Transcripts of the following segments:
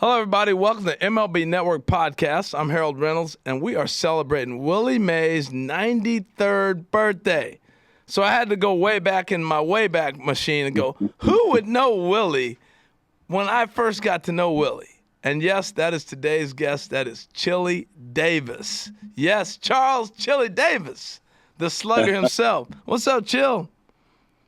Hello, everybody. Welcome to MLB Network Podcast. I'm Harold Reynolds, and we are celebrating Willie Mays' 93rd birthday. So I had to go way back in my Wayback Machine and go, who would know Willie when I first got to know Willie? And yes, that is today's guest. That is Chili Davis. Yes, Charles Chili Davis, the slugger himself. What's up, Chill?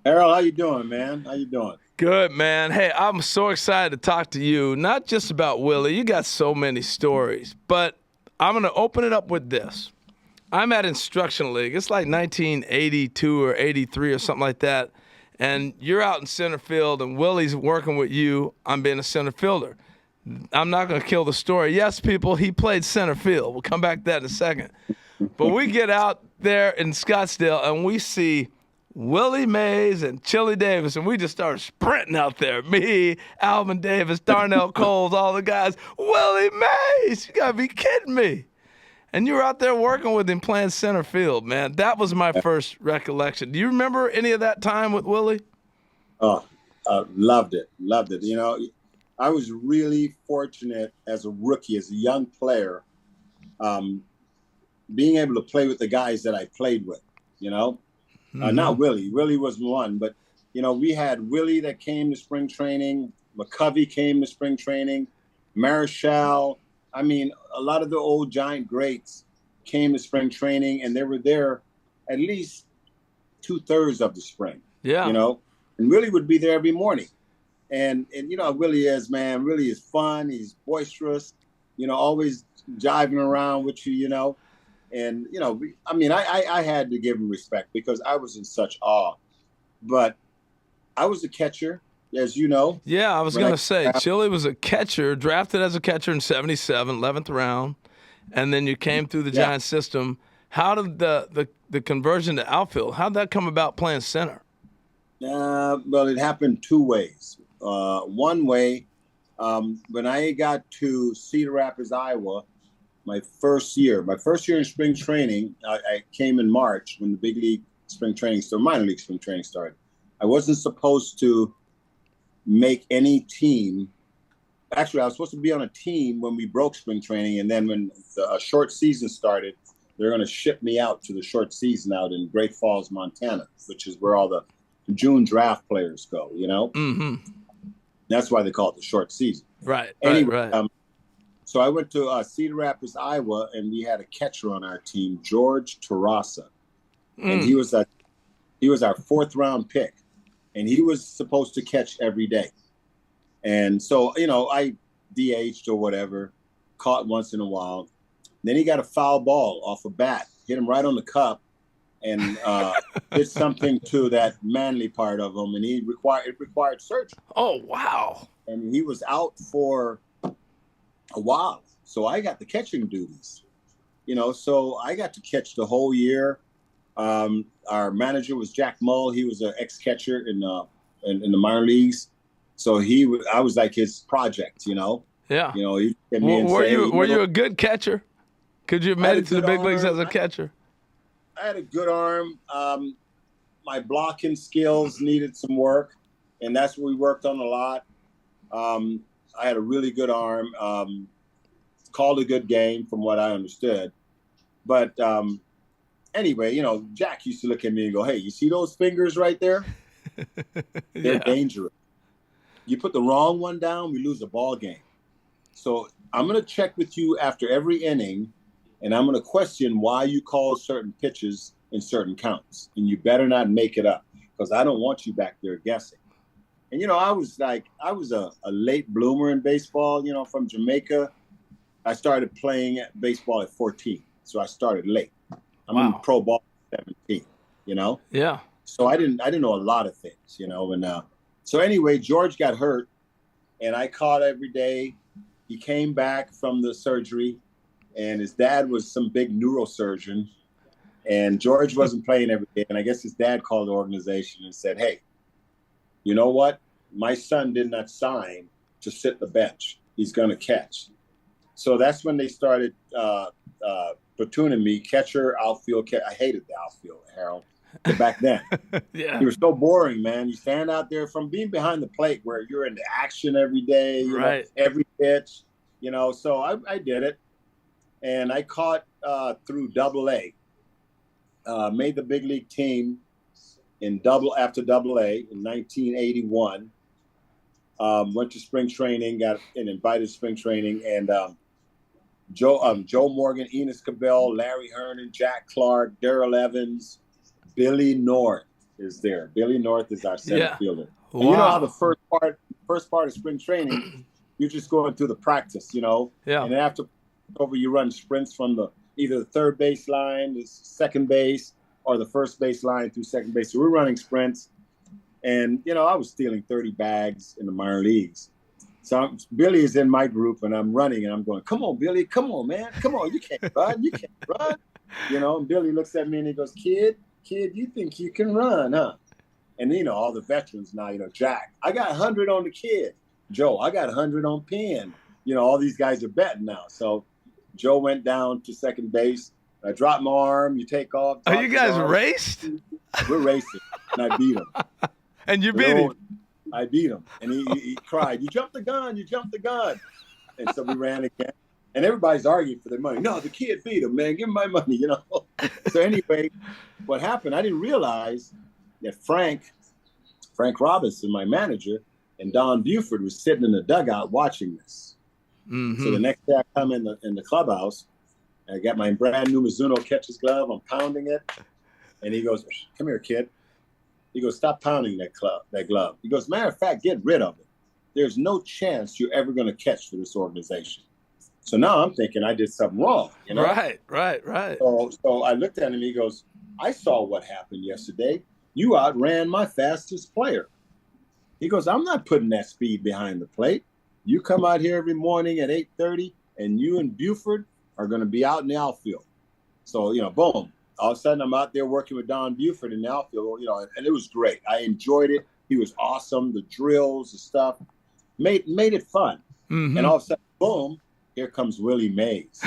Harold, how you doing, man? How you doing? Good, man. Hey, I'm so excited to talk to you, not just about Willie. You got so many stories, but I'm going to open it up with this. I'm at Instruction League. It's like 1982 or 83 or something like that, and you're out in center field, and Willie's working with you. I'm being a center fielder. I'm not going to kill the story. Yes, people, he played center field. We'll come back to that in a second. But we get out there in Scottsdale, and we see Willie Mays and Chili Davis, and we just started sprinting out there. Me, Alvin Davis, Darnell Coles, all the guys. Willie Mays, you gotta be kidding me. And you were out there working with him playing center field, man. That was my first recollection. Do you remember any of that time with Willie? Oh, loved it. You know, I was really fortunate as a rookie, as a young player, being able to play with the guys that I played with, you know. Not Willie. Willie was one, but, you know, we had Willie that came to spring training. McCovey came to spring training. Marichal. I mean, a lot of the old Giant greats came to spring training, and they were there at least 2/3 of the spring. Yeah. You know, and Willie would be there every morning. And you know how Willie is, man. Willie is fun. He's boisterous, you know, always jiving around with you, you know. And, you know, I had to give him respect because I was in such awe. But I was a catcher, as you know. Yeah, I was going to say, Chili was a catcher, drafted as a catcher in 77, 11th round. And then you came through the Giants system. How did the conversion to outfield, how did that come about playing center? Well, it happened two ways. One way, when I got to Cedar Rapids, Iowa, my first year in spring training, I came in March when the big league spring training started, minor league spring training started. I wasn't supposed to make any team. Actually, I was supposed to be on a team when we broke spring training, and then when the short season started, they're going to ship me out to the short season out in Great Falls, Montana, which is where all the June draft players go, you know? Mm-hmm. That's why they call it the short season. Right, anyway, right. So I went to Cedar Rapids, Iowa, and we had a catcher on our team, George Terrassa. And he was our fourth round pick. And he was supposed to catch every day. And so, you know, I DH'd or whatever, caught once in a while. Then he got a foul ball off a bat, hit him right on the cup, and did something to that manly part of him, and it required surgery. Oh, wow. And he was out for a while. So I got the catching duties, you know, so I got to catch the whole year. Our manager was Jack Mull. He was an ex-catcher in the minor leagues. So I was like his project, you know? Yeah. You know, he came in and were you a good catcher? Could you have made it to the big leagues as a catcher? I had a good arm. My blocking skills needed some work, and that's what we worked on a lot. I had a really good arm, called a good game from what I understood. But anyway, you know, Jack used to look at me and go, hey, you see those fingers right there? They're dangerous. You put the wrong one down, we lose a ball game. So I'm going to check with you after every inning, and I'm going to question why you call certain pitches in certain counts. And you better not make it up because I don't want you back there guessing. And, you know, I was a late bloomer in baseball, you know, from Jamaica. I started playing baseball at 14. So I started late. I'm in pro ball at 17, you know? Yeah. So I didn't know a lot of things, you know? And so anyway, George got hurt and I caught every day. He came back from the surgery and his dad was some big neurosurgeon and George wasn't playing every day. And I guess his dad called the organization and said, hey, you know what? My son did not sign to sit the bench. He's going to catch. So that's when they started platooning me, catcher, outfield. I hated the outfield, Harold. back then. Yeah. He was so boring, man. You stand out there from being behind the plate where you're in the action every day, Right. every pitch, So I did it, and I caught through Double-A. Made the big league team after Double-A in 1981. Went to spring training, got invited to spring training, and Joe Morgan, Enos Cabell, Larry Hernan, Jack Clark, Darrell Evans, Billy North is there. Billy North is our center fielder. Wow. And you know how the first part of spring training, you're just going through the practice, Yeah. And after you run sprints from either the third base line, the second base, or the first base line through second base. So we're running sprints. And, I was stealing 30 bags in the minor leagues. So Billy is in my group, and I'm running, and I'm going, come on, Billy, come on, man. Come on, you can't run. You can't run. And Billy looks at me, and he goes, kid, you think you can run, huh? And, all the veterans now, Jack, I got 100 on the kid. Joe, I got 100 on Penn. All these guys are betting now. So Joe went down to second base. I dropped my arm. You take off. Oh, you guys raced? We're racing, and I beat him. And you beat him? I beat him, and he cried, you jumped the gun. And so we ran again, and everybody's arguing for their money. No, the kid beat him, man. Give him my money, So anyway, what happened, I didn't realize that Frank Robinson, my manager, and Don Buford was sitting in the dugout watching this. Mm-hmm. So the next day I come in the clubhouse, I got my brand new Mizuno catcher's glove. I'm pounding it, and he goes, come here, kid. He goes, stop pounding that glove. He goes, matter of fact, get rid of it. There's no chance you're ever going to catch for this organization. So now I'm thinking I did something wrong. Right. So I looked at him. He goes, I saw what happened yesterday. You outran my fastest player. He goes, I'm not putting that speed behind the plate. You come out here every morning at 8:30, and you and Buford are going to be out in the outfield. So, boom. All of a sudden, I'm out there working with Don Buford in the outfield, and it was great. I enjoyed it. He was awesome. The drills, the stuff, made it fun. Mm-hmm. And all of a sudden, boom, here comes Willie Mays.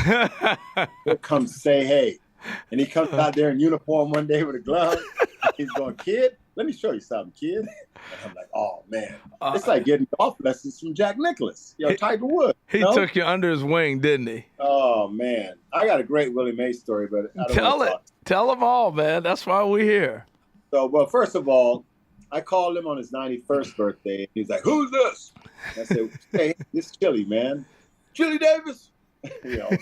Here comes Say Hey. And he comes out there in uniform one day with a glove. He's going, kid, let me show you something, kid. And I'm like, oh, man. It's like getting golf lessons from Jack Nicklaus, Tiger Woods. He took you under his wing, didn't he? Oh, man. I got a great Willie Mays story, but I don't Tell it. Tell them all, man. That's why we're here. So, well, first of all, I called him on his 91st birthday. He's like, who's this? And I said, hey, this is Chili, man. Chili Davis.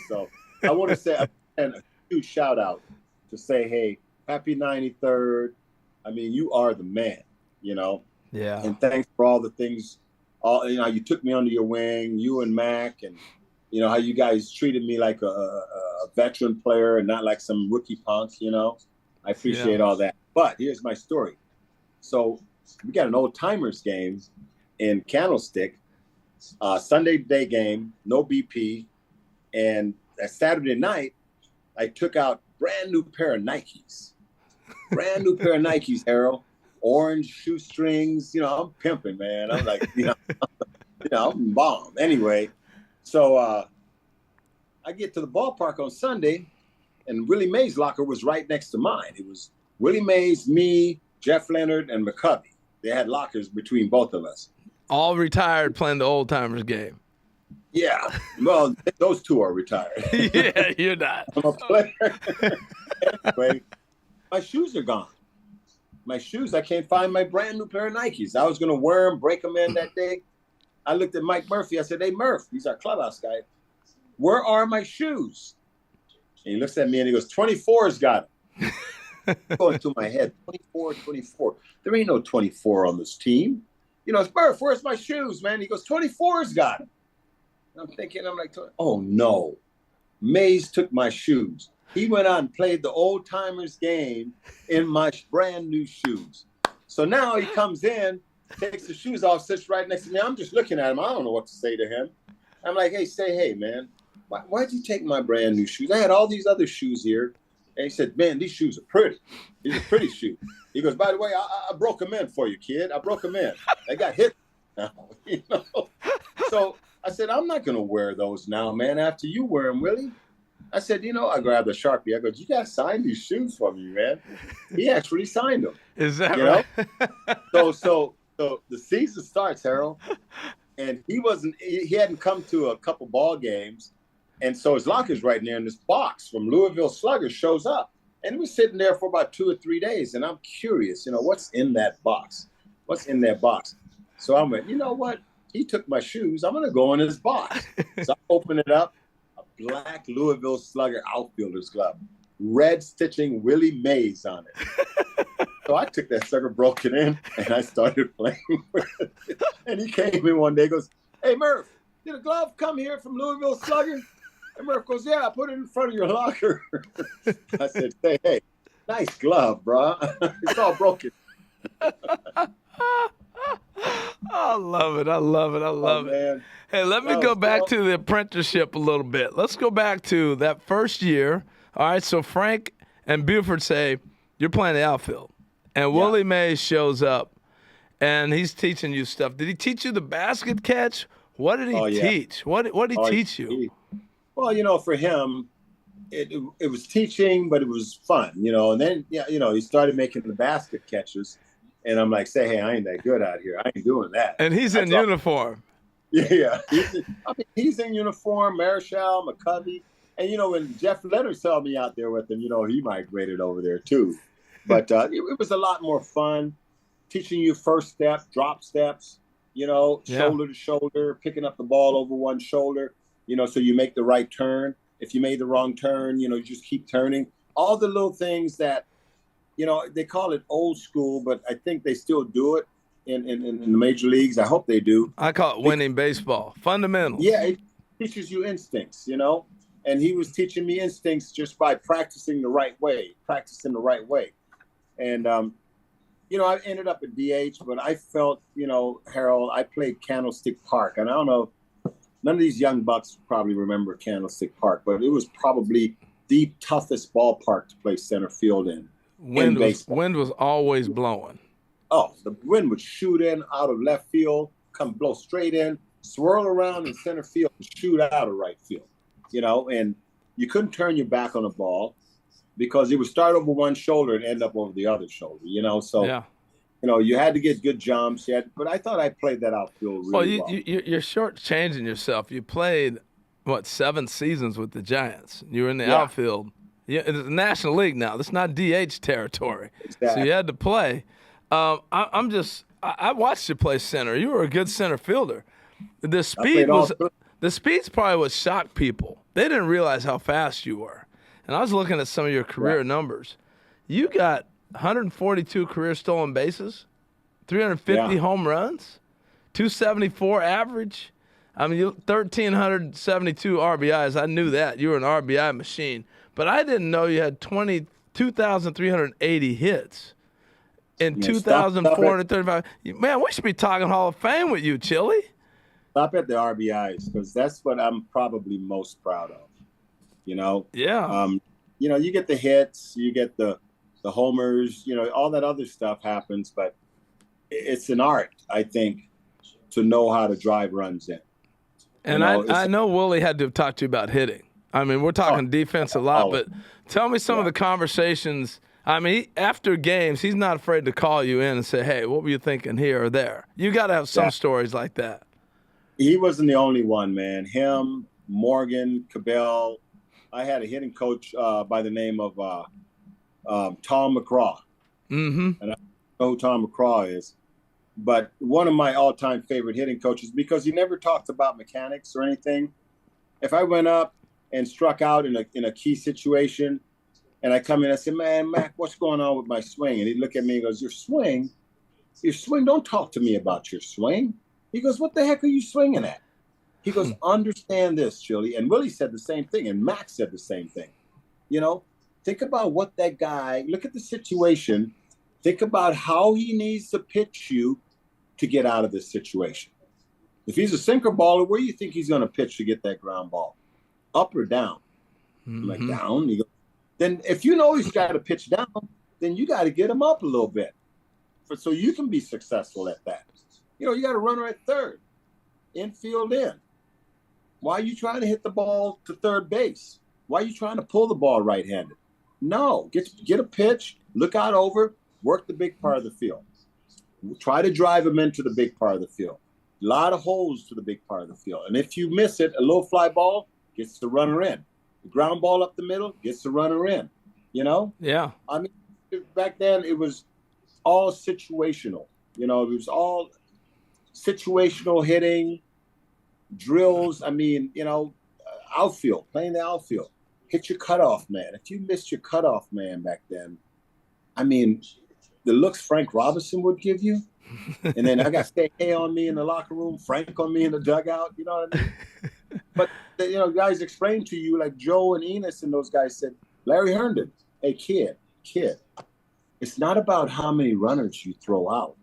So I want to say a huge shout out to Say Hey, happy 93rd. I mean, you are the man, Yeah. And thanks for all the things. You took me under your wing, you and Mac, and how you guys treated me like a veteran player and not like some rookie punk. I appreciate all that. But here's my story. So we got an old timers game in Candlestick, Sunday day game, no BP, and that Saturday night, I took out brand new pair of Nikes. Brand new pair of Nikes, Harold. Orange shoestrings. I'm pimping, man. I'm like, I'm bomb. Anyway, so I get to the ballpark on Sunday, and Willie Mays' locker was right next to mine. It was Willie Mays, me, Jeff Leonard, and McCovey. They had lockers between both of us. All retired playing the old timers game. Yeah. Well, those two are retired. Yeah, you're not. I'm a player. Anyway, my shoes are gone. My shoes, I can't find my brand new pair of Nikes. I was going to wear them, break them in that day. I looked at Mike Murphy. I said, hey, Murph, he's our clubhouse guy. Where are my shoes? And he looks at me and he goes, 24's got them. Going through my head, 24. There ain't no 24 on this team. It's Murph, where's my shoes, man? He goes, 24's got them. I'm thinking, I'm like, oh, no. Mays took my shoes. He went out and played the old timers game in my brand new shoes. So now he comes in, takes the shoes off, sits right next to me. I'm just looking at him. I don't know what to say to him. I'm like, hey, Say Hey, man. Why'd you take my brand new shoes? I had all these other shoes here. And he said, man, these shoes are pretty. These are pretty shoes. He goes, by the way, I broke them in for you, kid. I broke them in. They got hit now, So I said, I'm not going to wear those now, man, after you wear them, Willie. I said, I grabbed a Sharpie. I go, you got to sign these shoes for me, man. He actually signed them. Is that right? So the season starts, Harold, and he hadn't come to a couple ball games. And so his locker's right there, and this box from Louisville Sluggers shows up. And it was sitting there for about 2 or 3 days. And I'm curious, what's in that box? What's in that box? So I went, you know what? He took my shoes. I'm going to go in his box. So I opened it up. A black Louisville Slugger outfielder's glove. Red stitching Willie Mays on it. So I took that sucker, broke it in, and I started playing with it. And he came in one day, goes, hey, Murph, did a glove come here from Louisville Slugger? And Murph goes, yeah, I put it in front of your locker. I said, hey, nice glove, bro. It's all broken. I love it. I love it. Man. Hey, let me go back to the apprenticeship a little bit. Let's go back to that first year. All right, so Frank and Buford say, you're playing the outfield. And Willie Mays shows up, and he's teaching you stuff. Did he teach you the basket catch? What did he teach? What did he teach you? Well, for him, it was teaching, but it was fun, and then, he started making the basket catches. And I'm like, hey, I ain't that good out here. I ain't doing that. And he's in uniform. Yeah. He's in uniform, Marichal, McCovey. And, when Jeff Leonard saw me out there with him, he migrated over there too. But it was a lot more fun, teaching you first step, drop steps, shoulder to shoulder, picking up the ball over one shoulder, so you make the right turn. If you made the wrong turn, you just keep turning. All the little things that, they call it old school, but I think they still do it in the major leagues. I hope they do. I call it winning baseball. Fundamentals. Yeah, it teaches you instincts, And he was teaching me instincts just by practicing the right way. And, I ended up at DH, but I felt, Harold, I played Candlestick Park. And I don't know, none of these young bucks probably remember Candlestick Park, but it was probably the toughest ballpark to play center field in. Wind was always blowing. Oh, the wind would shoot in out of left field, come blow straight in, swirl around in center field, and shoot out of right field. And you couldn't turn your back on the ball because it would start over one shoulder and end up over the other shoulder. So you had to get good jumps. But I thought I played that outfield really well. You're shortchanging yourself. You played 7 seasons with the Giants. You were in the outfield. Yeah, it's the National League now. This is not DH territory. Exactly. So you had to play. I watched you play center. You were a good center fielder. The speed's probably what shocked people. They didn't realize how fast you were. And I was looking at some of your career numbers. You got 142 career stolen bases, 350 home runs, 274 average. I mean, 1,372 RBIs. I knew that. You were an RBI machine. But I didn't know you had 2,380 hits in 2,435. Man, we should be talking Hall of Fame with you, Chili. Stop at the RBIs, because that's what I'm probably most proud of. Yeah. You get the hits, you get the homers, all that other stuff happens, but it's an art, I think, to know how to drive runs in. And I know Willie had to talk to you about hitting. I mean, we're talking defense a lot, but tell me some of the conversations. I mean, after games, he's not afraid to call you in and say, hey, what were you thinking here or there? You got to have some stories like that. He wasn't the only one, man. Him, Morgan, Cabell. I had a hitting coach by the name of Tom McCraw. Mm-hmm. And I don't know who Tom McCraw is. But one of my all-time favorite hitting coaches, because he never talked about mechanics or anything. If I went up and struck out in a key situation, and I come in, I said, man, Mac, what's going on with my swing? And he'd look at me and goes, your swing, don't talk to me about your swing. He goes, what the heck are you swinging at? He goes, understand this, Chili. And Willie said the same thing, and Max said the same thing. Think about what that guy, look at the situation. Think about how he needs to pitch you to get out of this situation. If he's a sinker baller, where do you think he's going to pitch to get that ground ball? Up or down? I'm like, down. He goes, then if you know he's got to pitch down, then you got to get him up a little bit so you can be successful at that. You got a runner at third, infield in. Why are you trying to hit the ball to third base Why are you trying to pull the ball right-handed? No, get a pitch, look out over, work the big part of the field. Try to drive him into the big part of the field. A lot of holes to the big part of the field. And if you miss it, a low fly ball gets the runner in. The ground ball up the middle gets the runner in. You know? Yeah. I mean, back then it was all situational. You know, it was all situational hitting, drills. I mean, you know, outfield, playing the outfield. Hit your cutoff man. If you missed your cutoff man back then, I mean, the looks Frank Robinson would give you. And then I got Stay on me in the locker room, Frank on me in the dugout. You know what I mean? But, you know, guys explained to you, like Joe and Enos and those guys said, Larry Herndon, hey, kid, it's not about how many runners you throw out.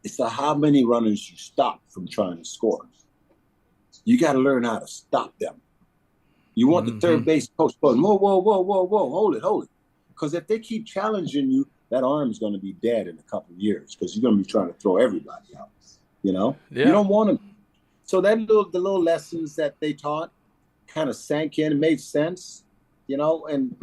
It's how many runners you stop from trying to score. You got to learn how to stop them. You want the third base coach going, whoa, hold it. Because if they keep challenging you, that arm is going to be dead in a couple of years because you're going to be trying to throw everybody out. You know? Yeah. You don't want to. So the little lessons that they taught kind of sank in and made sense, you know, and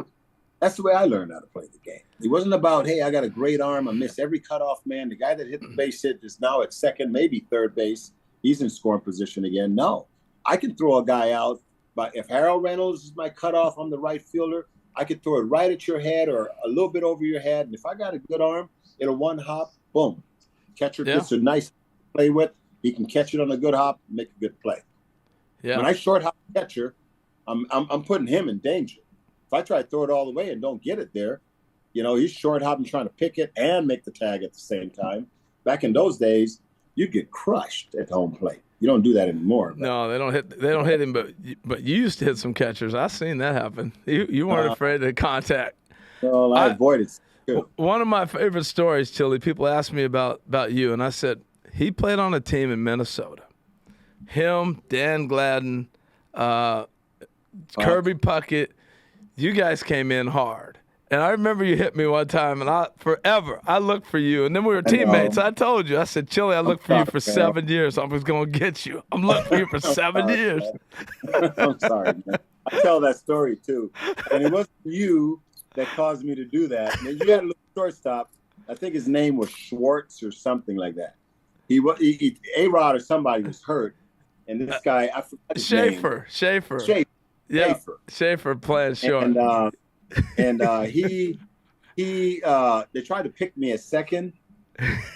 that's the way I learned how to play the game. It wasn't about, hey, I got a great arm. I miss every cutoff man. The guy that hit the base hit is now at second, maybe third base. He's in scoring position again. No, I can throw a guy out. But if Harold Reynolds is my cutoff, I'm the right fielder. I could throw it right at your head or a little bit over your head. And if I got a good arm, it'll one hop, boom. Catcher gets a nice play with. He can catch it on a good hop and make a good play. Yeah. When I short hop catcher, I'm putting him in danger. If I try to throw it all the way and don't get it there, you know, he's short hopping trying to pick it and make the tag at the same time. Back in those days, you'd get crushed at home plate. You don't do that anymore. But. No, they don't hit him, but you used to hit some catchers. I've seen that happen. You weren't afraid of contact. Well, I avoided too. One of my favorite stories, Chili, people asked me about you, and I said, he played on a team in Minnesota. Him, Dan Gladden, Kirby Puckett, you guys came in hard. And I remember you hit me one time, and I looked for you. And then we were teammates. I told you. I said, Chili, I looked for you for 7 years. I was going to get you. I'm looking for you for 7 years. I'm sorry, man. I tell that story, too. And it wasn't you that caused me to do that. And you had a little shortstop. I think his name was Schwartz or something like that. A-Rod or somebody was hurt. And this guy, I forgot his name. Schaefer. Yeah, Schaefer playing short. And they tried to pick me at second,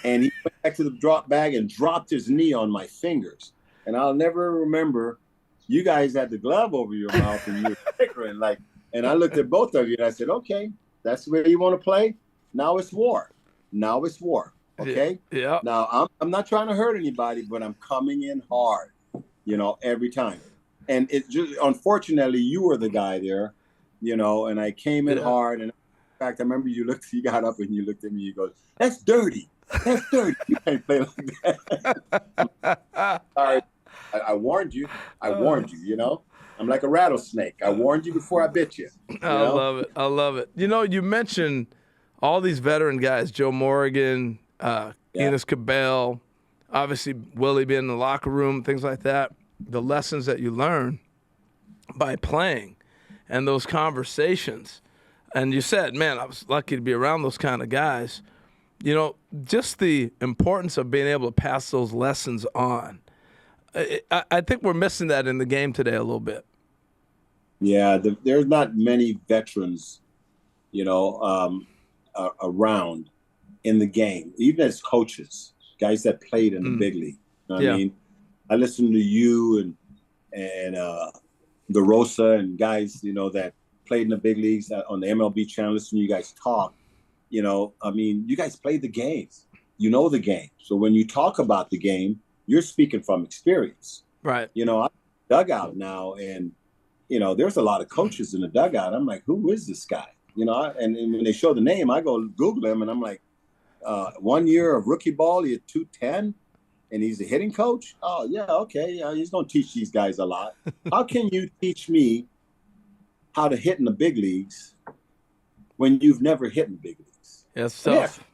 and he went back to the drop bag and dropped his knee on my fingers. And I'll never remember, you guys had the glove over your mouth and you were bickering, and I looked at both of you and I said, okay, that's the way you want to play? Now it's war. Okay? Yeah. Now I'm not trying to hurt anybody, but I'm coming in hard, you know, every time. And it just, unfortunately, you were the guy there. You know, and I came in hard. And in fact, I remember you got up and you looked at me. You go, "That's dirty. You can't play like that." Sorry, I warned you. You know, I'm like a rattlesnake. I warned you before I bit you. I love it. You know, you mentioned all these veteran guys: Joe Morgan, Enos Cabell, obviously Willie being in the locker room, things like that. The lessons that you learn by playing. And those conversations. And you said, man, I was lucky to be around those kind of guys. You know, just the importance of being able to pass those lessons on. I think we're missing that in the game today a little bit. Yeah, there's not many veterans, you know, around in the game, even as coaches, guys that played in the big league. You know what I mean? I listened to you and the Rosa and guys, you know, that played in the big leagues on the MLB channel, listen to you guys talk, you know, I mean, you guys played the games, you know the game. So when you talk about the game, you're speaking from experience. Right. You know, I'm in the dugout now and, you know, there's a lot of coaches in the dugout. I'm like, who is this guy? You know, and when they show the name, I go Google him and I'm like, 1 year of rookie ball, he had 210. And he's a hitting coach? Oh, yeah, okay. Yeah, he's going to teach these guys a lot. How can you teach me how to hit in the big leagues when you've never hit in the big leagues? That's tough.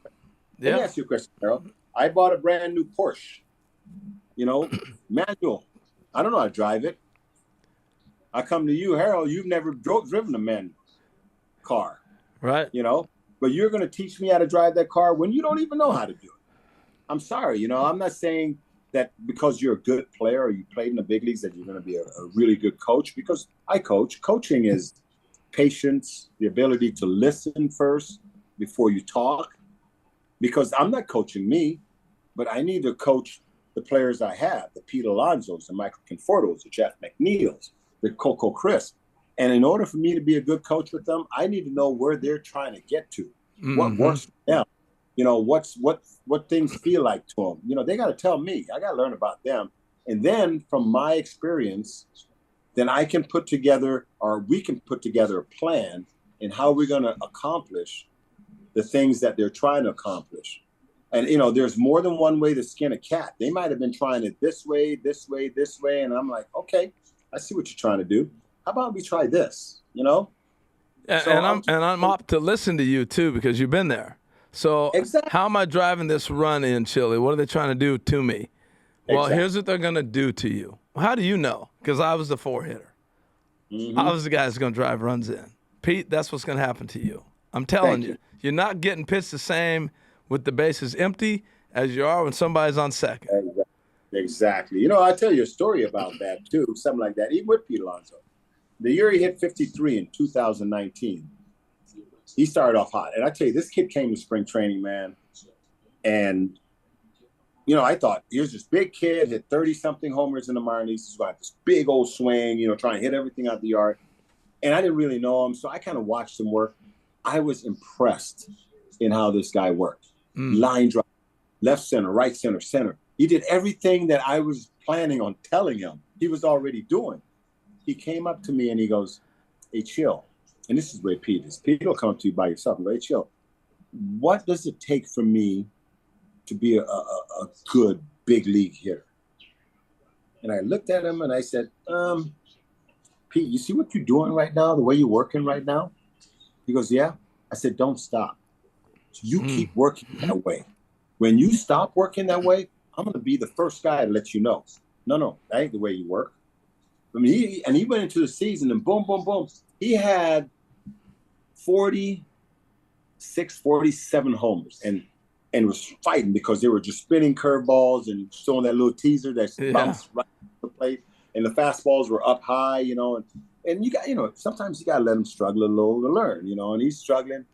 Let me ask you a question, Harold. I bought a brand new Porsche, you know, manual. I don't know how to drive it. I come to you, Harold, you've never driven a man car, Right. but you're going to teach me how to drive that car when you don't even know how to do it. I'm sorry, I'm not saying that because you're a good player or you played in the big leagues that you're going to be a really good coach, because I coach. Coaching is patience, the ability to listen first before you talk, because I'm not coaching me, but I need to coach the players I have, the Pete Alonsos, the Michael Confortos, the Jeff McNeils, the Coco Crisp. And in order for me to be a good coach with them, I need to know where they're trying to get to, what works for them, what things feel like to them. They got to tell me. I got to learn about them. And then from my experience, then I can put together, or we can put together a plan in how we're going to accomplish the things that they're trying to accomplish. And, there's more than one way to skin a cat. They might have been trying it this way, this way, this way. And I'm like, okay, I see what you're trying to do. How about we try this, And I'm up to listen to you, too, because you've been there. So exactly. How am I driving this run in Chile? What are they trying to do to me? Well, Here's what they're going to do to you. Well, how do you know? Because I was the 4-hitter. I was the guy that's going to drive runs in. Pete, that's what's going to happen to you. I'm telling you. You're not getting pitched the same with the bases empty as you are when somebody's on second. Exactly. I tell you a story about that, too, something like that, even with Pete Alonso. The year he hit 53 in 2019, he started off hot. And I tell you, this kid came to spring training, man. And, I thought, here's this big kid, hit 30-something homers in the minor leagues. He's got this big old swing, trying to hit everything out the yard. And I didn't really know him, so I kind of watched him work. I was impressed in how this guy worked. Line drive, left center, right center, center. He did everything that I was planning on telling him he was already doing. He came up to me and he goes, hey, Chill. And this is where Pete is. Pete will come up to you by yourself and go, hey, Chill. What does it take for me to be a good big league hitter? And I looked at him and I said, Pete, you see what you're doing right now, the way you're working right now? He goes, yeah. I said, don't stop. You keep working that way. When you stop working that way, I'm going to be the first guy to let you know. No, that ain't the way you work. I mean, he went into the season and boom, boom, boom. He had 46, 47 homers and was fighting because they were just spinning curveballs and showing that little teaser that bounced right to the plate. And the fastballs were up high, and you got, sometimes you got to let him struggle a little to learn, and he's struggling.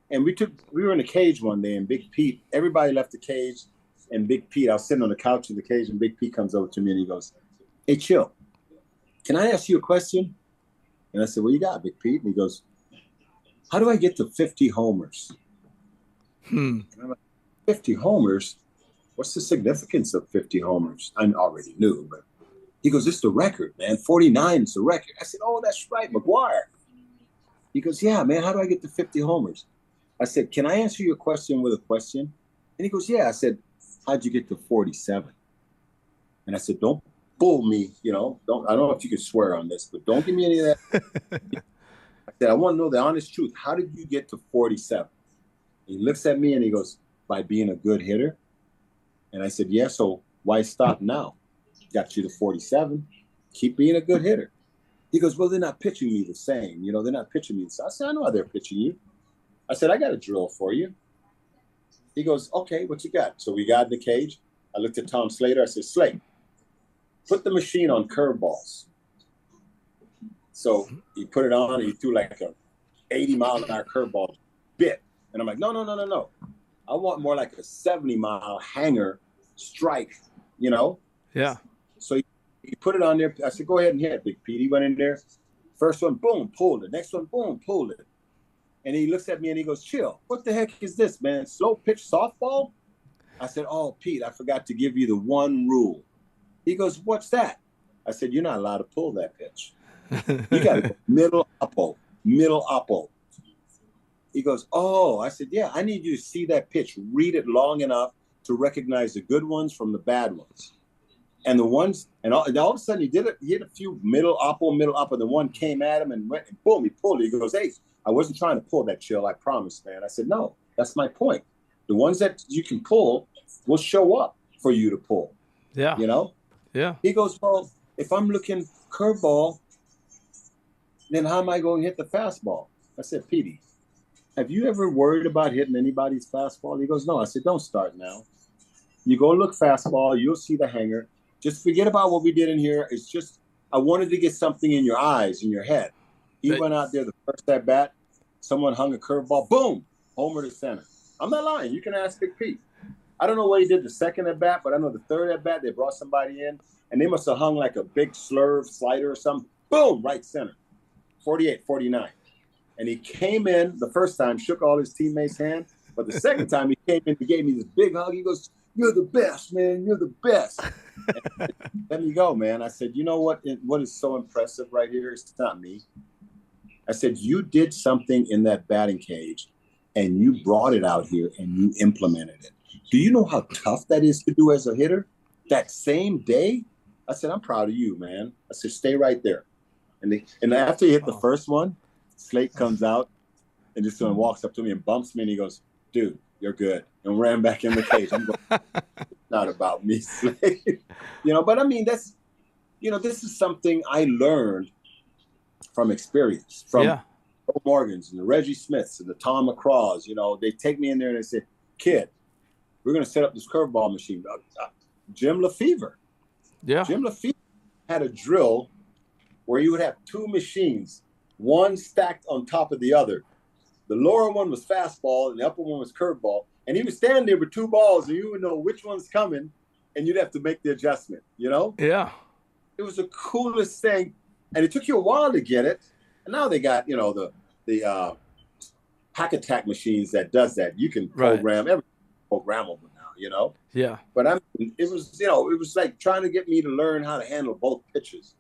And we were in the cage one day and Big Pete, everybody left the cage and Big Pete, I was sitting on the couch in the cage and Big Pete comes over to me and he goes, hey, Chill. Can I ask you a question? And I said, what you got, Big Pete? And he goes, how do I get to 50 homers? And I'm like, 50 homers? What's the significance of 50 homers? I already knew, but he goes, it's the record, man. 49 is the record. I said, oh, that's right, McGuire. He goes, yeah, man, how do I get to 50 homers? I said, can I answer your question with a question? And he goes, yeah. I said, how'd you get to 47? And I said, don't bull me, I don't know if you can swear on this, but don't give me any of that. I said, I want to know the honest truth. How did you get to 47? He looks at me and he goes, by being a good hitter. And I said, yeah, so why stop now? Got you to 47. Keep being a good hitter. He goes, well, they're not pitching me the same. They're not pitching me the same. I said, I know how they're pitching you. I said, I got a drill for you. He goes, okay, what you got? So we got in the cage. I looked at Tom Slater. I said, Slate, put the machine on curveballs. So he put it on and he threw like a 80-mile-an-hour curveball bit. And I'm like, no. I want more like a 70-mile hanger strike, Yeah. So he put it on there. I said, go ahead and hit it, Big Pete. He went in there. First one, boom, pulled it. Next one, boom, pulled it. And he looks at me and he goes, Chill, what the heck is this, man? Slow pitch softball? I said, oh, Pete, I forgot to give you the one rule. He goes, what's that? I said, you're not allowed to pull that pitch. You got to go middle oppo. He goes, oh. I said, yeah, I need you to see that pitch. Read it long enough to recognize the good ones from the bad ones. And the ones, and all of a sudden he did it. He hit a few middle oppo. The one came at him and went and boom, he pulled it. He goes, hey, I wasn't trying to pull that, Chill. I promise, man. I said, no, that's my point. The ones that you can pull will show up for you to pull. Yeah. Yeah. Yeah. He goes, well, if I'm looking curveball, then how am I going to hit the fastball? I said, Petey, have you ever worried about hitting anybody's fastball? He goes, no. I said, don't start now. You go look fastball, you'll see the hanger. Just forget about what we did in here. It's just, I wanted to get something in your eyes, in your head. He went out there the first at bat. Someone hung a curveball. Boom! Homer to center. I'm not lying. You can ask Big Pete. I don't know what he did the second at bat, but I know the third at bat, they brought somebody in, and they must have hung like a big slurve slider or something. Boom! Right center. 48, 49. And he came in the first time, shook all his teammates' hand. But the second time he came in, he gave me this big hug. He goes, you're the best, man. You're the best. Let me go, man. I said, you know what? What is so impressive right here? It's not me. I said, you did something in that batting cage, and you brought it out here, and you implemented it. Do you know how tough that is to do as a hitter? That same day? I said, I'm proud of you, man. I said, stay right there. And after he hit the first one, Slate comes out and just walks up to me and bumps me, and he goes, dude, you're good. And ran back in the cage. I'm going, not about me, Slate. But I mean, this is something I learned from experience, from Joe Morgans and the Reggie Smiths and the Tom McCraws. They take me in there and they say, kid, we're going to set up this curveball machine. Jim Lefevre. Yeah. Jim Lefevre had a drill where you would have two machines, one stacked on top of the other. The lower one was fastball and the upper one was curveball. And he would stand there with two balls and you would know which one's coming and you'd have to make the adjustment, Yeah. It was the coolest thing. And it took you a while to get it. And now they got, the hack attack machines that does that. You can program everything programmable now, Yeah. But it was like trying to get me to learn how to handle both pitches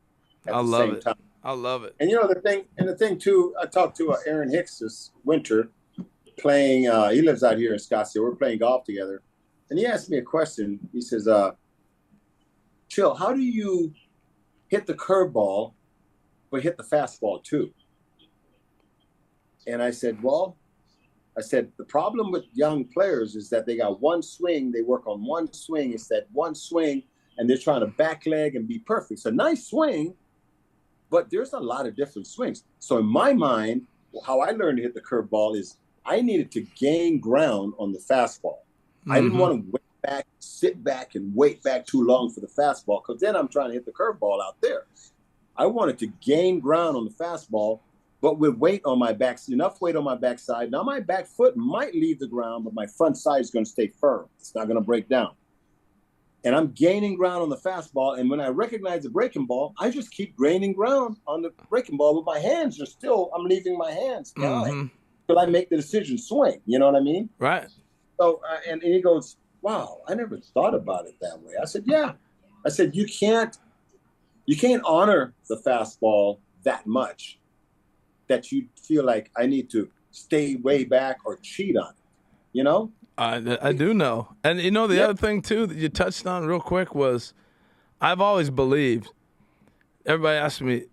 at the same time. I love it. And the thing too, I talked to Aaron Hicks this winter playing, he lives out here in Scottsdale. We're playing golf together. And he asked me a question. He says, Chill, how do you hit the curveball but hit the fastball too? And I said, the problem with young players is that they got one swing. They work on one swing. It's that one swing, and they're trying to back leg and be perfect. It's a nice swing, but there's a lot of different swings. So in my mind, how I learned to hit the curveball is I needed to gain ground on the fastball. Mm-hmm. I didn't want to sit back and wait back too long for the fastball, because then I'm trying to hit the curveball out there. I wanted to gain ground on the fastball, but with weight on my back, enough weight on my backside. Now my back foot might leave the ground, but my front side is going to stay firm. It's not going to break down. And I'm gaining ground on the fastball. And when I recognize the breaking ball, I just keep gaining ground on the breaking ball. But my hands are still, I'm leaving my hands behind till I make the decision swing. You know what I mean? Right. So, and he goes, wow, I never thought about it that way. I said, yeah. I said, you can't honor the fastball that much that you feel like I need to stay way back or cheat on it, I do know. And, the other thing, too, that you touched on real quick was I've always believed, everybody asks me,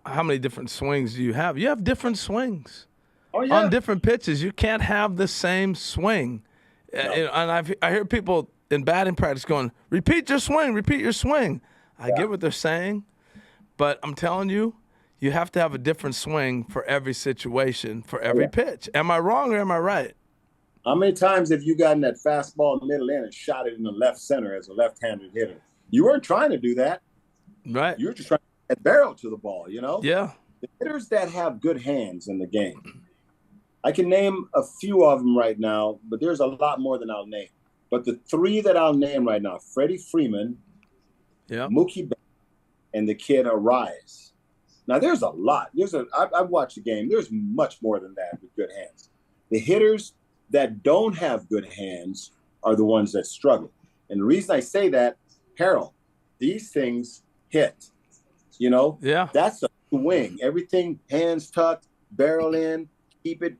how many different swings do you have? You have different swings. Oh, yeah. On different pitches. You can't have the same swing. No. And I hear people in batting practice going, repeat your swing. I get what they're saying, but I'm telling you, you have to have a different swing for every situation, for every pitch. Am I wrong or am I right? How many times have you gotten that fastball in the middle in and shot it in the left center as a left-handed hitter? You weren't trying to do that. Right. You were just trying to get barrel to the ball, Yeah. The hitters that have good hands in the game, I can name a few of them right now, but there's a lot more than I'll name. But the three that I'll name right now, Freddie Freeman, Mookie Betts, and the kid Arise. Now, there's a lot. I've watched the game. There's much more than that with good hands. The hitters that don't have good hands are the ones that struggle. And the reason I say that, Harold, these things hit. Yeah. That's a swing. Everything hands tucked, barrel in, keep it,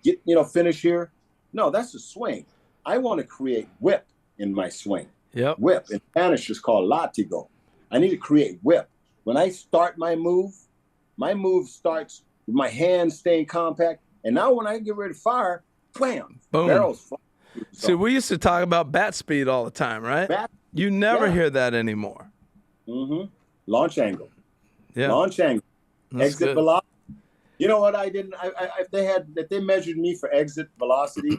get, finish here. No, that's a swing. I want to create whip in my swing. Yep. Whip. In Spanish, it's called latigo. I need to create whip. When I start my move starts with my hands staying compact. And now when I get ready to fire, bam, boom. Barrels fly. See, we used to talk about bat speed all the time, right? You never hear that anymore. Mm-hmm. Launch angle. Yeah. Launch angle. exit good. velocity. You know what? I didn't. If they measured me for exit velocity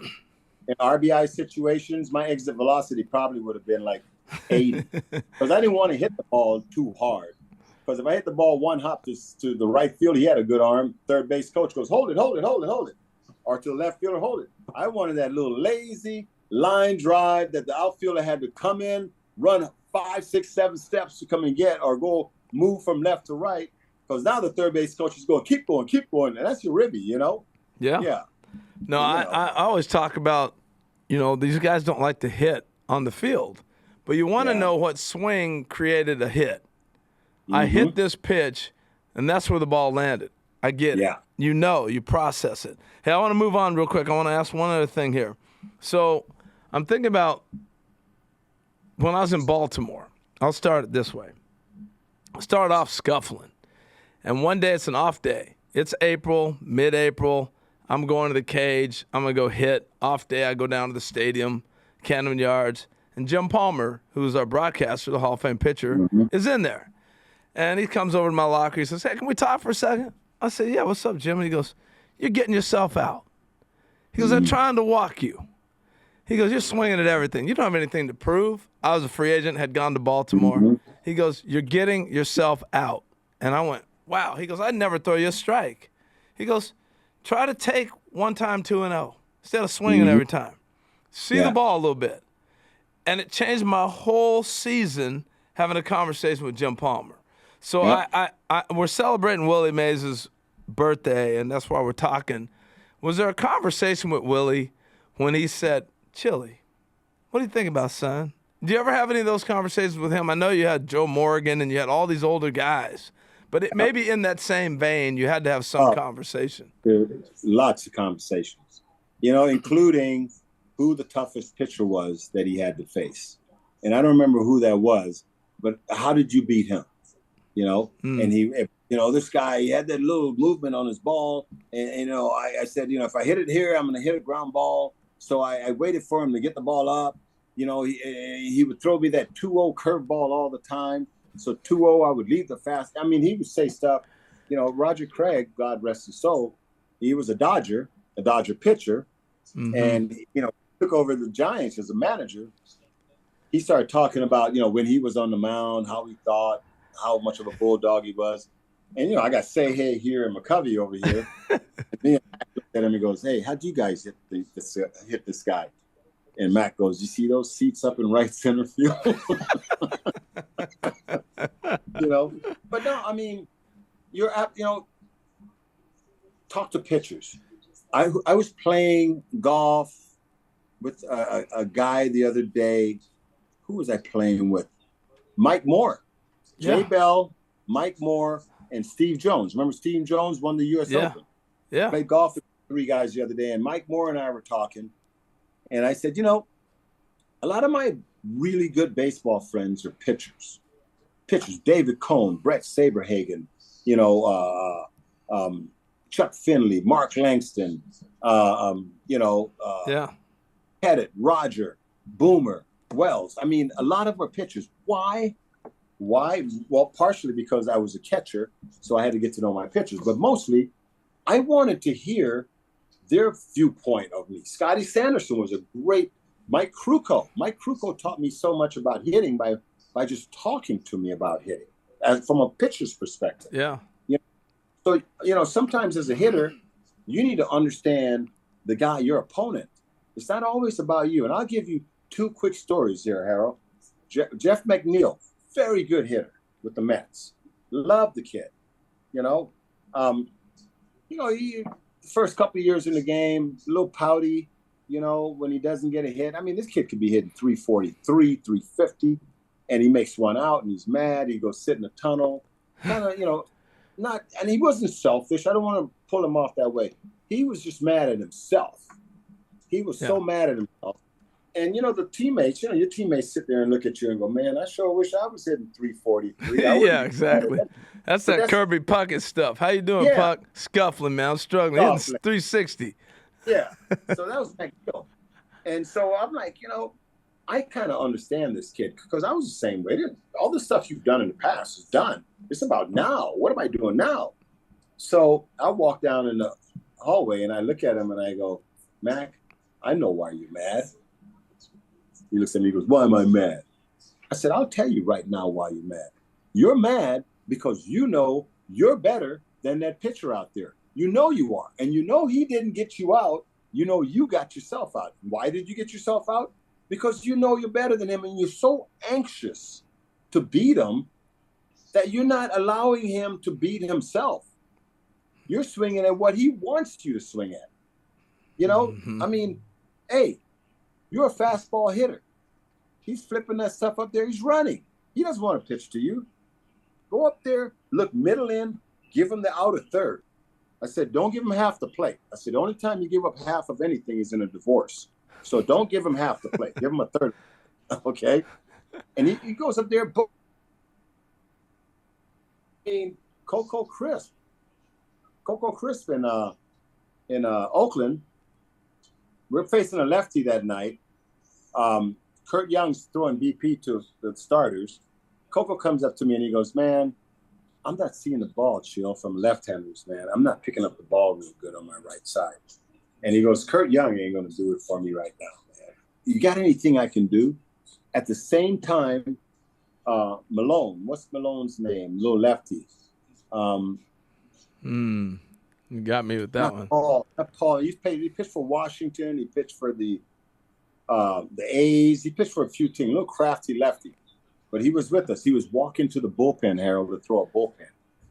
in RBI situations, my exit velocity probably would have been like 80, because I didn't want to hit the ball too hard. Because if I hit the ball one hop to the right field, he had a good arm. Third base coach goes, hold it, hold it, hold it, hold it. Or to the left fielder, hold it. I wanted that little lazy line drive that the outfielder had to come in, run 5, 6, 7 steps to come and get, or go move from left to right. Because now the third base coach is going, keep going. And that's your ribby, you know? Yeah. Yeah. No, I always talk about, these guys don't like to hit on the field. But you want to know what swing created a hit. Mm-hmm. I hit this pitch, and that's where the ball landed. I get it. You process it. Hey, I want to move on real quick. I want to ask one other thing here. So I'm thinking about when I was in Baltimore. I'll start it this way. I started off scuffling, and one day it's an off day. It's April, mid-April. I'm going to the cage. I'm going to go hit. Off day, I go down to the stadium, Camden Yards, and Jim Palmer, who's our broadcaster, the Hall of Fame pitcher, is in there. And he comes over to my locker. He says, hey, can we talk for a second? I said, yeah, what's up, Jim? And he goes, you're getting yourself out. He goes, I'm trying to walk you. He goes, you're swinging at everything. You don't have anything to prove. I was a free agent, had gone to Baltimore. He goes, you're getting yourself out. And I went, wow. He goes, I'd never throw you a strike. He goes, try to take 1 time 2-0 instead of swinging every time. See the ball a little bit. And it changed my whole season having a conversation with Jim Palmer. So we're celebrating Willie Mays' birthday, and that's why we're talking. Was there a conversation with Willie when he said, Chili, what do you think about, son? Do you ever have any of those conversations with him? I know you had Joe Morgan and you had all these older guys, but maybe in that same vein, you had to have some conversation. Lots of conversations, including who the toughest pitcher was that he had to face. And I don't remember who that was, but how did you beat him? And he, this guy, he had that little movement on his ball. And, I said, if I hit it here, I'm going to hit a ground ball. So I waited for him to get the ball up. He would throw me that 2-0 curveball all the time. So 2-0, I would leave the fast. I mean, he would say stuff, Roger Craig, God rest his soul, he was a Dodger pitcher. And, took over the Giants as a manager. He started talking about, when he was on the mound, how he thought, how much of a bulldog he was. And, I got Say Hey here and McCovey over here. And then I looked at him and goes, hey, how'd you guys hit this guy? And Mac goes, you see those seats up in right center field? But no, I mean, talk to pitchers. I was playing golf with a guy the other day. Who was I playing with? Mike Moore. Jay Bell, Mike Moore, and Steve Jones. Remember Steve Jones won the U.S. Open? Yeah. Played golf with 3 guys the other day, and Mike Moore and I were talking. And I said, a lot of my really good baseball friends are pitchers. David Cohn, Brett Saberhagen, Chuck Finley, Mark Langston, Pettit, Roger, Boomer, Wells. I mean, a lot of our pitchers. Why? Well, partially because I was a catcher, so I had to get to know my pitchers. But mostly, I wanted to hear their viewpoint of me. Scotty Sanderson was a great. Mike Krukow taught me so much about hitting by just talking to me about hitting, from a pitcher's perspective. Yeah. So, sometimes as a hitter, you need to understand the guy, your opponent. It's not always about you. And I'll give you 2 quick stories here, Harold. Jeff McNeil, very good hitter with the Mets. Love the kid. He first couple of years in the game, a little pouty, when he doesn't get a hit. I mean, this kid could be hitting 343, 350, and he makes one out and he's mad. He goes sit in the tunnel. Kind of, and he wasn't selfish. I don't want to pull him off that way. He was just mad at himself. He was so mad at himself. And, the teammates, your teammates sit there and look at you and go, man, I sure wish I was hitting 343. Yeah, exactly. That's Kirby Puckett stuff. How you doing, Puck? Scuffling, man. I'm struggling. Hitting 360. Yeah. So that was McNeil. And so I'm like, I kind of understand this kid because I was the same way. All the stuff you've done in the past is done. It's about now. What am I doing now? So I walk down in the hallway and I look at him and I go, Mac, I know why you're mad. He looks at me and goes, why am I mad? I said, I'll tell you right now why you're mad. You're mad because you know you're better than that pitcher out there. You know you are. And you know he didn't get you out. You know you got yourself out. Why did you get yourself out? Because you know you're better than him and you're so anxious to beat him that you're not allowing him to beat himself. You're swinging at what he wants you to swing at. You know, I mean, hey, you're a fastball hitter. He's flipping that stuff up there. He's running. He doesn't want to pitch to you. Go up there, look middle in, give him the out of third. I said, don't give him half the plate. I said, the only time you give up half of anything is in a divorce. So don't give him half the plate. Give him a third. Okay? And he goes up there. Coco Crisp in Oakland. We're facing a lefty that night. Kurt Young's throwing BP to the starters. Coco comes up to me and he goes, man, I'm not seeing the ball, Chill, from left-handers, man. I'm not picking up the ball real good on my right side. And he goes, Kurt Young ain't going to do it for me right now, man. You got anything I can do? At the same time, Malone, what's Malone's name? Little lefty. You got me with that one. Paul. He pitched for Washington. He pitched for the A's. He pitched for a few teams. A little crafty lefty. But he was with us. He was walking to the bullpen, Harold, to throw a bullpen.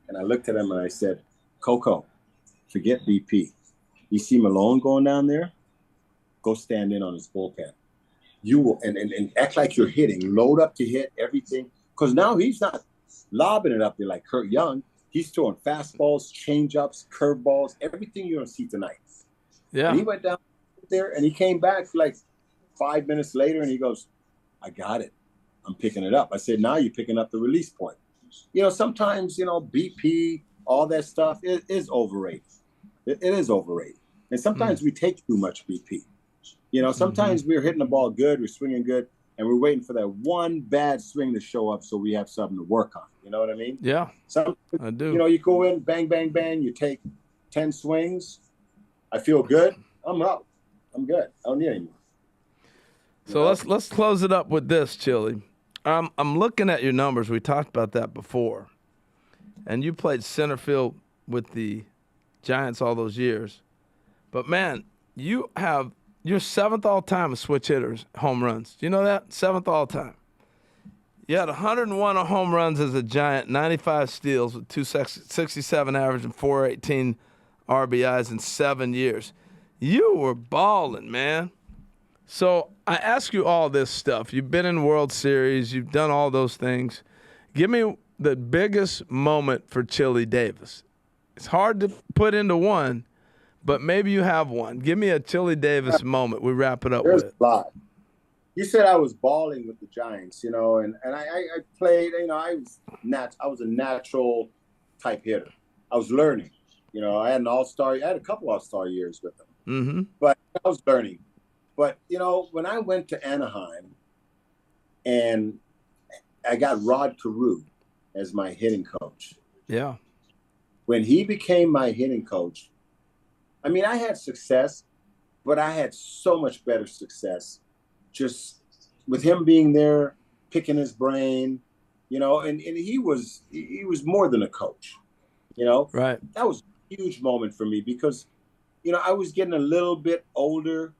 And I looked at him and I said, Coco, forget BP. You see Malone going down there? Go stand in on his bullpen. You will and act like you're hitting. Load up to hit everything. Because now he's not lobbing it up there like Kurt Young. He's throwing fastballs, changeups, curveballs, everything you're going to see tonight. Yeah. And he went down there and he came back like 5 minutes later and he goes, I got it. I'm picking it up. I said, now you're picking up the release point. You know, sometimes, you know, BP, all that stuff is overrated. It is overrated. And sometimes we take too much BP. You know, sometimes we're hitting the ball good, we're swinging good, and we're waiting for that one bad swing to show up so we have something to work on. You know what I mean? Yeah, I do. You know, you go in, bang, bang, bang, you take 10 swings. I feel good. I'm out. I'm good. I don't need any more. So let's close it up with this, Chili. I'm looking at your numbers. We talked about that before. And you played center field with the Giants all those years. But, man, you're 7th all-time in switch hitters, home runs. Do you know that? 7th all-time. You had 101 home runs as a Giant, 95 steals with 267 average and 418 RBIs in 7 years. You were balling, man. So I ask you all this stuff. You've been in World Series. You've done all those things. Give me the biggest moment for Chili Davis. It's hard to put into one, but maybe you have one. Give me a Chili Davis moment. We wrap it up There's with. a lot. You said I was balling with the Giants, you know, and I played, you know, I was a natural type hitter. I was learning. You know, I had a couple all-star years with them. But I was learning. But, you know, when I went to Anaheim and I got Rod Carew as my hitting coach. Yeah. When he became my hitting coach, I mean, I had success, but I had so much better success just with him being there, picking his brain, you know, and he was more than a coach, you know. Right. That was a huge moment for me because, you know, I was getting a little bit older.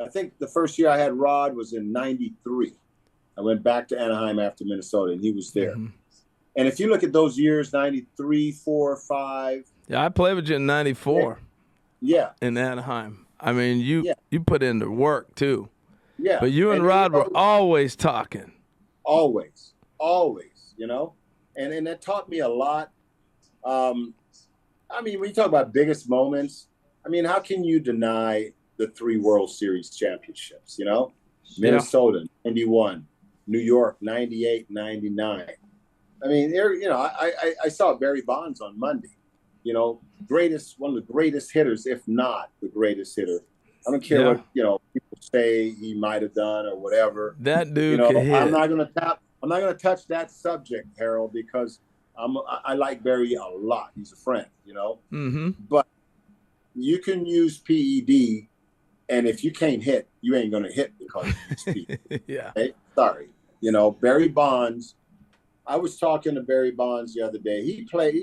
I think the first year I had Rod was in 93. I went back to Anaheim after Minnesota, and he was there. And if you look at those years, 93, 4, 5. Yeah, I played with you in 94. Yeah. In Anaheim. I mean, you put in the work, too. Yeah. But you and Rod were always talking. Always, you know. And that taught me a lot. I mean, when you talk about biggest moments, I mean, how can you deny the 3 World Series championships, you know? Minnesota, 91, New York, 98, 99. I mean, you know, I saw Barry Bonds on Monday, you know, one of the greatest hitters, if not the greatest hitter. I don't care what, you know, people say he might have done or whatever. That dude you know, can hit. I'm not going to touch that subject, Harold, because I like Barry a lot. He's a friend, you know. Mm-hmm. But you can use PED, and if you can't hit, you ain't gonna hit because you use PED. Yeah. Okay? Sorry, you know. Barry Bonds. I was talking to Barry Bonds the other day. He played.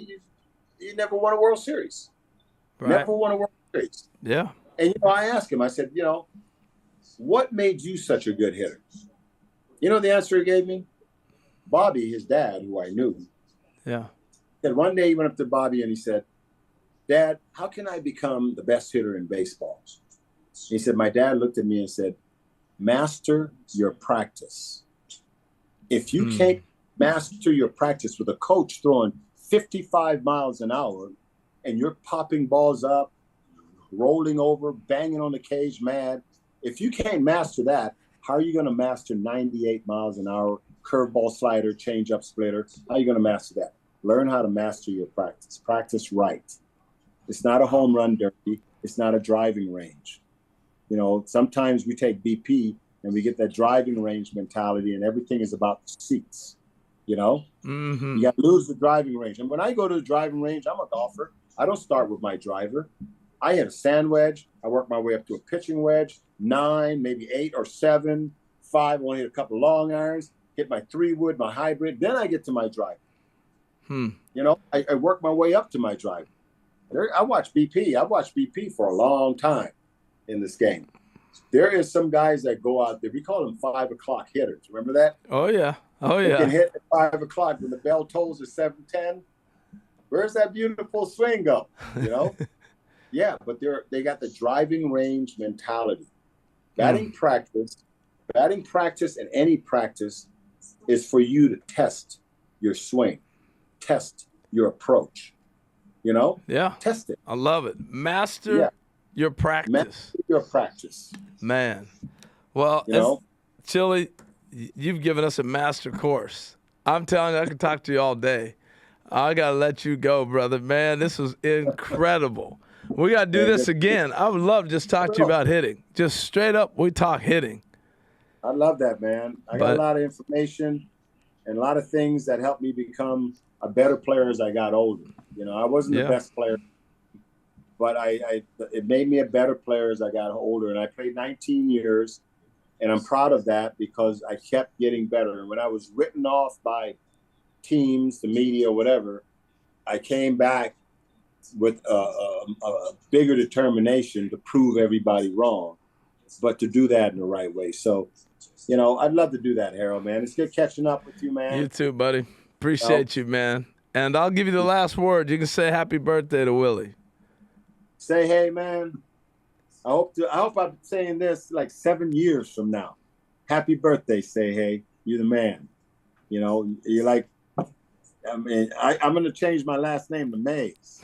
He never won a World Series. Right. Never won a World Series. Yeah. And I asked him. I said, what made you such a good hitter? You know the answer he gave me? Bobby, his dad, who I knew. Yeah. Said one day he went up to Bobby and he said, Dad, how can I become the best hitter in baseball? He said, my dad looked at me and said, master your practice. If you can't master your practice with a coach throwing 55 miles an hour and you're popping balls up, rolling over, banging on the cage mad, if you can't master that, how are you going to master 98 miles an hour, curveball slider, changeup splitter? How are you going to master that? Learn how to master your practice. Practice right. It's not a home run derby. It's not a driving range. Sometimes we take BP and we get that driving range mentality and everything is about the seats. Mm-hmm. You got to lose the driving range. And when I go to the driving range, I'm a golfer. I don't start with my driver. I hit a sand wedge. I work my way up to a pitching wedge, 9, maybe 8 or 7, 5. I want to hit a couple of long irons, hit my 3-wood, my hybrid. Then I get to my driver. I work my way up to my driver. I watch BP. I watched BP for a long time in this game. There is some guys that go out there. We call them 5 o'clock hitters. Remember that? Oh, yeah. Oh, yeah. They can hit at 5 o'clock when the bell tolls at 7:10. Where's that beautiful swing go? Yeah, but they got the driving range mentality. Batting practice and any practice is for you to test your swing, test your approach. Yeah. Test it. I love it. Master your practice. Master your practice. Man. Well, Chili, you've given us a master course. I'm telling you, I could talk to you all day. I got to let you go, brother. Man, this was incredible. We got to do this again. I would love to just talk to you about hitting. Just straight up, we talk hitting. I love that, man. I got a lot of information and a lot of things that helped me become a better player as I got older. I wasn't the best player, but it made me a better player as I got older. And I played 19 years, and I'm proud of that because I kept getting better. And when I was written off by teams, the media, whatever, I came back with a bigger determination to prove everybody wrong, but to do that in the right way. So, I'd love to do that, Harold, man. It's good catching up with you, man. You too, buddy. Appreciate you, man. And I'll give you the last word. You can say happy birthday to Willie. Say hey, man. I hope I'm saying this like 7 years from now. Happy birthday, say hey. You're the man. You're like, I'm going to change my last name to Mays.